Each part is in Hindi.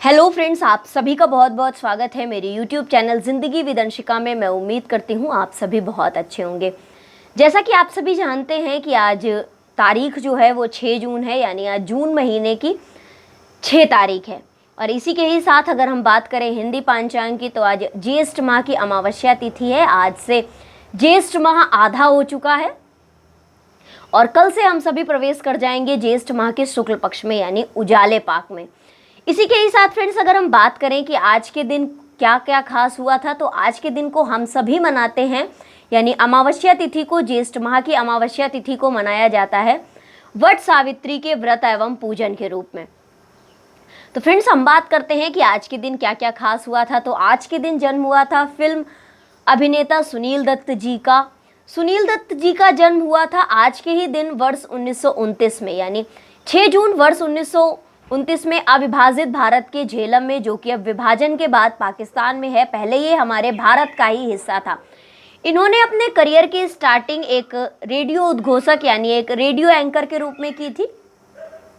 हेलो फ्रेंड्स, आप सभी का बहुत बहुत स्वागत है मेरे यूट्यूब चैनल ज़िंदगी विद अंशिका में। मैं उम्मीद करती हूँ आप सभी बहुत अच्छे होंगे। जैसा कि आप सभी जानते हैं कि आज तारीख जो है वो 6 जून है, यानी आज जून महीने की 6 तारीख है। और इसी के ही साथ अगर हम बात करें हिंदी पांचांग की, तो आज ज्येष्ठ माह की अमावस्या तिथि है। आज से ज्येष्ठ माह आधा हो चुका है और कल से हम सभी प्रवेश कर जाएंगे ज्येष्ठ माह के शुक्ल पक्ष में, यानी उजाले पाक में। इसी के ही साथ फ्रेंड्स, अगर हम बात करें कि आज के दिन क्या क्या खास हुआ था, तो आज के दिन को हम सभी मनाते हैं, यानी अमावस्या तिथि को, ज्येष्ठ माह की अमावस्या तिथि को मनाया जाता है वट सावित्री के व्रत एवं पूजन के रूप में। तो फ्रेंड्स, हम बात करते हैं कि आज के दिन क्या क्या खास हुआ था। तो आज के दिन जन्म हुआ था फिल्म अभिनेता सुनील दत्त जी का। सुनील दत्त जी का जन्म हुआ था आज के ही दिन वर्ष 1929 में, यानी 6 जून वर्ष 1929 में अविभाजित भारत के झेलम में, जो कि अब विभाजन के बाद पाकिस्तान में है। पहले ये हमारे भारत का ही हिस्सा था। इन्होंने अपने करियर की स्टार्टिंग एक रेडियो उद्घोषक यानी एक रेडियो एंकर के रूप में की थी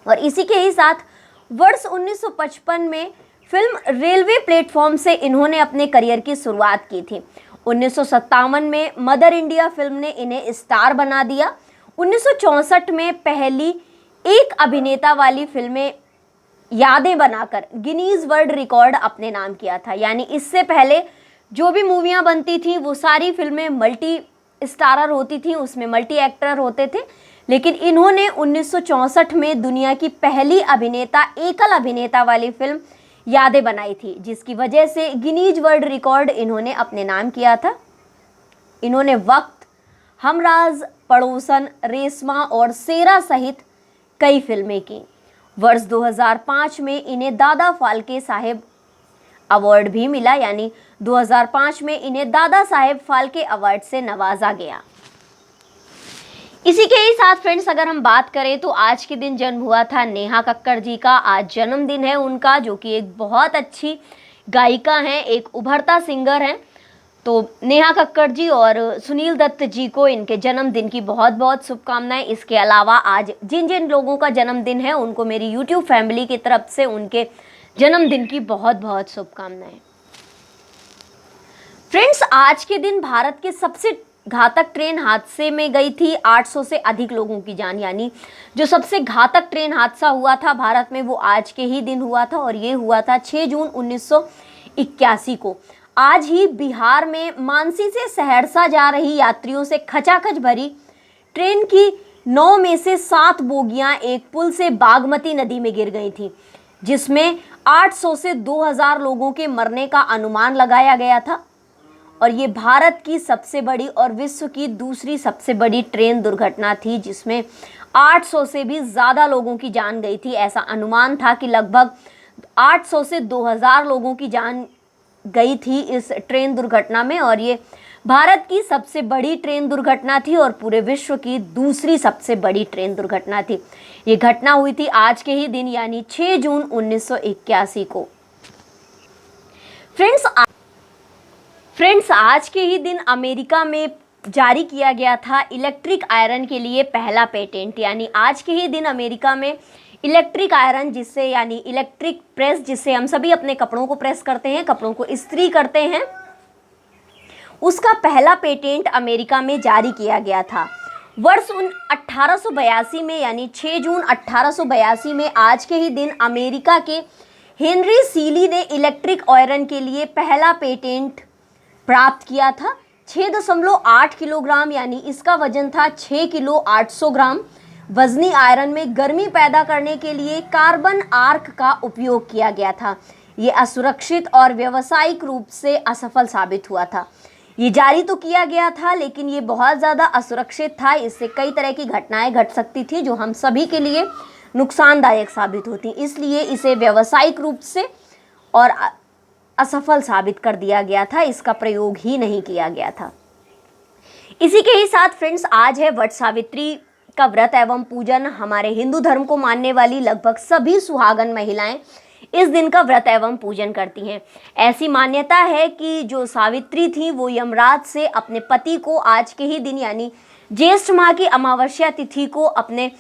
और इसी के ही साथ वर्ष 1955 में फिल्म रेलवे प्लेटफॉर्म से इन्होंने अपने करियर की शुरुआत की थी। 1957 में मदर इंडिया फिल्म ने इन्हें स्टार बना दिया। 1964 में पहली एक अभिनेता वाली फिल्में यादें बनाकर गिनीज वर्ल्ड रिकॉर्ड अपने नाम किया था। यानी इससे पहले जो भी मूवियाँ बनती थी वो सारी फिल्में मल्टी स्टारर होती थी, उसमें मल्टी एक्टर होते थे, लेकिन इन्होंने 1964 में दुनिया की पहली अभिनेता एकल अभिनेता वाली फिल्म यादें बनाई थी, जिसकी वजह से गिनीज वर्ल्ड रिकॉर्ड इन्होंने अपने नाम किया था। इन्होंने वक्त, हमराज, पड़ोसन, रेशमा और शेरा सहित कई फिल्में की। वर्ष 2005 में इन्हें दादा फाल्के साहेब अवार्ड भी मिला, यानी 2005 में इन्हें दादा साहेब फाल्के अवार्ड से नवाजा गया। इसी के ही साथ फ्रेंड्स, अगर हम बात करें तो आज के दिन जन्म हुआ था नेहा कक्कड़ जी का। आज जन्मदिन है उनका, जो कि एक बहुत अच्छी गायिका हैं, एक उभरता सिंगर हैं। तो नेहा कक्कड़ जी और सुनील दत्त जी को इनके जन्मदिन की बहुत बहुत शुभकामनाएं। इसके अलावा आज जिन जिन लोगों का जन्मदिन है उनको मेरी यूट्यूब फैमिली की तरफ से उनके जन्मदिन की बहुत बहुत शुभकामनाएं। फ्रेंड्स, आज के दिन भारत के सबसे घातक ट्रेन हादसे में गई थी 800 से अधिक लोगों की जान। यानी जो सबसे घातक ट्रेन हादसा हुआ था भारत में वो आज के ही दिन हुआ था और ये हुआ था 6 जून 1981 को। आज ही बिहार में मानसी से सहरसा जा रही यात्रियों से खचाखच भरी ट्रेन की 9 में से 7 बोगियां एक पुल से बागमती नदी में गिर गई थी, जिसमें 800 से 2000 लोगों के मरने का अनुमान लगाया गया था। और ये भारत की सबसे बड़ी और विश्व की दूसरी सबसे बड़ी ट्रेन दुर्घटना थी, जिसमें 800 से भी ज़्यादा लोगों की जान गई थी। ऐसा अनुमान था कि लगभग 800 से 2000 लोगों की जान गई थी इस ट्रेन दुर्घटना में। और ये भारत की सबसे बड़ी ट्रेन दुर्घटना थी और पूरे विश्व की दूसरी सबसे बड़ी ट्रेन दुर्घटना थी। ये घटना हुई थी आज के ही दिन, यानी 6 जून 1981 को। फ्रेंड्स, आज के ही दिन अमेरिका में जारी किया गया था इलेक्ट्रिक आयरन के लिए पहला पेटेंट। यानी आज के ही दिन अमेरिका में इलेक्ट्रिक आयरन, जिससे यानी इलेक्ट्रिक प्रेस, जिससे हम सभी अपने कपड़ों को प्रेस करते हैं, कपड़ों को इस्त्री करते हैं, उसका पहला पेटेंट अमेरिका में जारी किया गया था। वर्ष 1882 में, यानी 6 जून 1882 में आज के ही दिन अमेरिका के हेनरी सीली ने इलेक्ट्रिक आयरन के लिए पहला पेटेंट प्राप्त किया था। 6.8 किलोग्राम, यानी इसका वजन था 6 किलो 800 ग्राम वजनी आयरन में गर्मी पैदा करने के लिए कार्बन आर्क का उपयोग किया गया था। ये असुरक्षित और व्यावसायिक रूप से असफल साबित हुआ था। ये जारी तो किया गया था, लेकिन ये बहुत ज़्यादा असुरक्षित था। इससे कई तरह की घटनाएं घट सकती थी जो हम सभी के लिए नुकसानदायक साबित होती, इसलिए इसे व्यावसायिक रूप से और असफल साबित कर दिया गया था। इसका प्रयोग ही नहीं किया गया था। इसी के ही साथ फ्रेंड्स, आज है वट सावित्री का व्रत एवं पूजन। हमारे हिंदू धर्म को मानने वाली लगभग सभी सुहागन महिलाएं इस दिन का व्रत एवं पूजन करती हैं। ऐसी मान्यता है कि जो सावित्री थी वो यमराज से अपने पति को आज के ही दिन, यानी ज्येष्ठ माह की अमावस्या तिथि को, अपने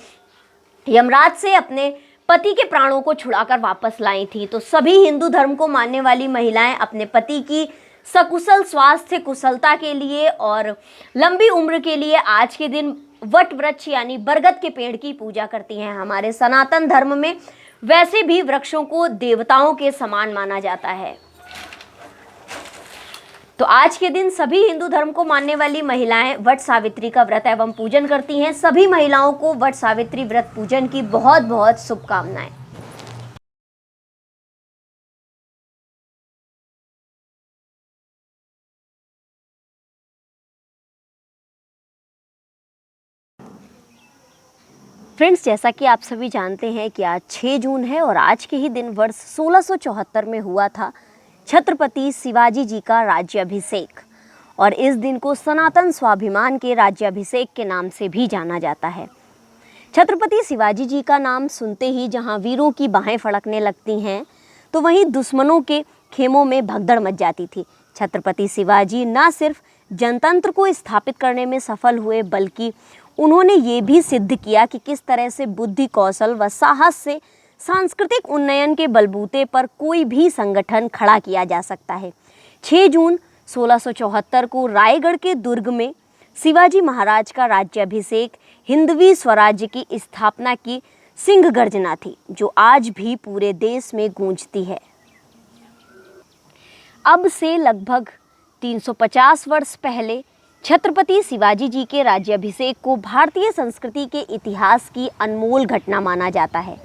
यमराज से अपने पति के प्राणों को छुड़ाकर वापस लाई थी। तो सभी हिंदू धर्म को मानने वाली महिलाएं अपने पति की सकुशल स्वास्थ्य कुशलता के लिए और लंबी उम्र के लिए आज के दिन वट वृक्ष यानी बरगद के पेड़ की पूजा करती हैं। हमारे सनातन धर्म में वैसे भी वृक्षों को देवताओं के समान माना जाता है। तो आज के दिन सभी हिंदू धर्म को मानने वाली महिलाएं वट सावित्री का व्रत एवं पूजन करती हैं। सभी महिलाओं को वट सावित्री व्रत पूजन की बहुत बहुत शुभकामनाएं। फ्रेंड्स, जैसा कि आप सभी जानते हैं कि आज 6 जून है और आज के ही दिन वर्ष 1674 में हुआ था छत्रपति शिवाजी जी का राज्याभिषेक, और इस दिन को सनातन स्वाभिमान के राज्याभिषेक के नाम से भी जाना जाता है। छत्रपति शिवाजी जी का नाम सुनते ही जहां वीरों की बाहें फड़कने लगती हैं, तो वहीं दुश्मनों के खेमों में भगदड़ मच जाती थी। छत्रपति शिवाजी न सिर्फ जनतंत्र को स्थापित करने में सफल हुए, बल्कि उन्होंने ये भी सिद्ध किया कि किस तरह से बुद्धि, कौशल व साहस से सांस्कृतिक उन्नयन के बलबूते पर कोई भी संगठन खड़ा किया जा सकता है। 6 जून 1674 को रायगढ़ के दुर्ग में शिवाजी महाराज का राज्याभिषेक हिंदवी स्वराज्य की स्थापना की सिंह गर्जना थी, जो आज भी पूरे देश में गूंजती है। अब से लगभग 350 वर्ष पहले छत्रपति शिवाजी जी के राज्याभिषेक को भारतीय संस्कृति के इतिहास की अनमोल घटना माना जाता है।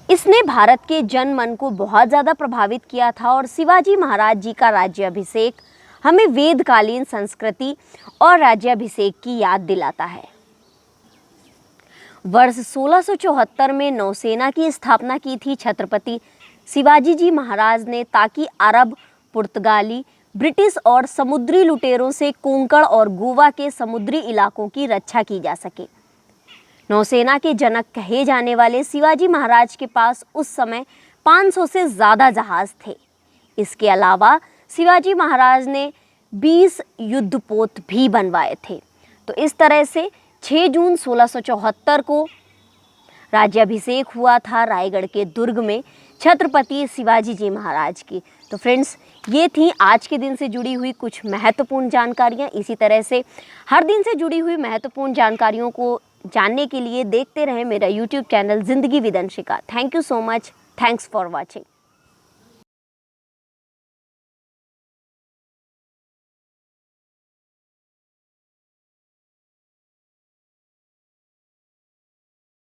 इसने भारत के जनमन को बहुत ज़्यादा प्रभावित किया था और शिवाजी महाराज जी का राज्याभिषेक हमें वेदकालीन संस्कृति और राज्याभिषेक की याद दिलाता है। वर्ष 1674 में नौसेना की स्थापना की थी छत्रपति शिवाजी जी महाराज ने, ताकि अरब, पुर्तगाली, ब्रिटिश और समुद्री लुटेरों से कोंकण और गोवा के समुद्री इलाकों की रक्षा की जा सके। नौसेना के जनक कहे जाने वाले शिवाजी महाराज के पास उस समय 500 से ज़्यादा जहाज़ थे। इसके अलावा शिवाजी महाराज ने 20 युद्धपोत भी बनवाए थे। तो इस तरह से 6 जून 1674 को राज्याभिषेक हुआ था रायगढ़ के दुर्ग में छत्रपति शिवाजी जी महाराज की। तो फ्रेंड्स, ये थी आज के दिन से जुड़ी हुई कुछ महत्वपूर्ण जानकारियाँ। इसी तरह से हर दिन से जुड़ी हुई महत्वपूर्ण जानकारियों को जानने के लिए देखते रहें मेरा YouTube चैनल ज़िंदगी with Anshika. Thank you so much. Thanks for watching.